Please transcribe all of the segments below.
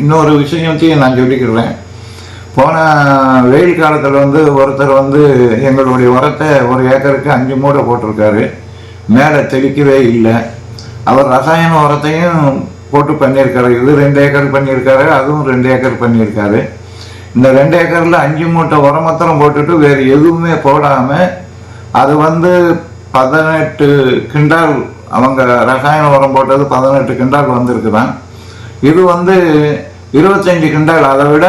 இன்னொரு விஷயத்தையும் நான் சொல்லிக்கிறேன். போன வெயில் காலத்தில் ஒருத்தர் எங்களுடைய உரத்தை 1 ஏக்கருக்கு 5 மூடை போட்டிருக்காரு. மேலே தெளிக்கவே இல்லை. அவர் ரசாயன உரத்தையும் போட்டு பண்ணியிருக்காரு. இது 2 ஏக்கர் பண்ணியிருக்காரு, அதுவும் 2 ஏக்கர் பண்ணியிருக்காரு. இந்த 2 ஏக்கரில் 5 மூட்டை உரம் மாத்திரம் போட்டுட்டு வேறு எதுவுமே போடாமல் அது 18 கிண்டால், அவங்க ரசாயன உரம் போட்டது 18 கிண்டால் வந்திருக்குதான். இது 25 கிண்டால், அதை விட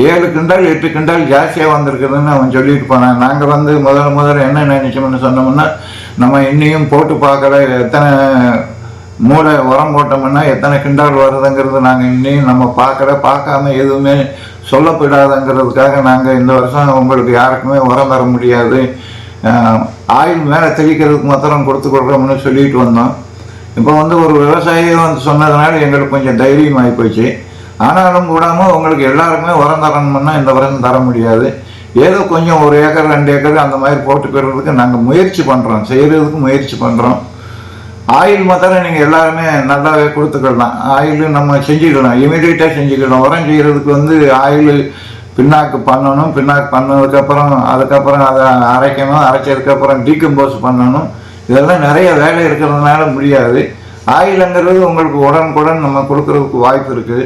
7 கிண்டால் 8 கிண்டால் ஜாஸ்தியாக வந்திருக்குதுன்னு அவன் சொல்லிட்டு போனான். நாங்கள் முதல்ல என்ன நினைச்சோம்னு சொன்னோம்னா, நம்ம இன்னையும் போட்டு பார்க்கல, எத்தனை மூளை உரம் போட்டோம்னா எத்தனை கிண்டால் வருதுங்கிறது நாங்கள் இன்னையும் நம்ம பார்க்காம எதுவுமே சொல்லப்படாதுங்கிறதுக்காக நாங்கள் இந்த வருஷம் உங்களுக்கு யாருக்குமே உரம் தர முடியாது, ஆயில் மேலே தெளிக்கிறதுக்கு மாத்திரம் கொடுக்குறோம்னு சொல்லிட்டு வந்தோம். இப்போ ஒரு விவசாயி சொன்னதுனால எங்களுக்கு கொஞ்சம் தைரியம் ஆகி போச்சு. ஆனாலும் கூடாமல் உங்களுக்கு எல்லாருக்குமே உரம் தரணும்னா இந்த வருஷம் தர முடியாது. ஏதோ கொஞ்சம் 1 ஏக்கர் 2 ஏக்கர் அந்த மாதிரி போட்டுக்கிறதுக்கு நாங்கள் முயற்சி பண்ணுறோம், செய்கிறதுக்கு முயற்சி பண்ணுறோம். ஆயில் மாத்திரம் நீங்கள் எல்லாருமே நல்லாவே கொடுத்துக்கலாம். ஆயில் நம்ம செஞ்சுக்கலாம், இமீடியட்டாக செஞ்சுக்கலாம். உரம் செய்கிறதுக்கு ஆயில் பின்னாக்கு பண்ணணும், பின்னாக்கு பண்ணதுக்கப்புறம் அதுக்கப்புறம் அதை அரைக்கணும், அரைச்சதுக்கப்புறம் டீகம்போஸ் பண்ணணும். இதெல்லாம் நிறைய வேலை இருக்கிறதுனால முடியாது. ஆயிலுங்கிறது உங்களுக்கு உடனுக்குடன் நம்ம கொடுக்கறதுக்கு வாய்ப்பு இருக்குது.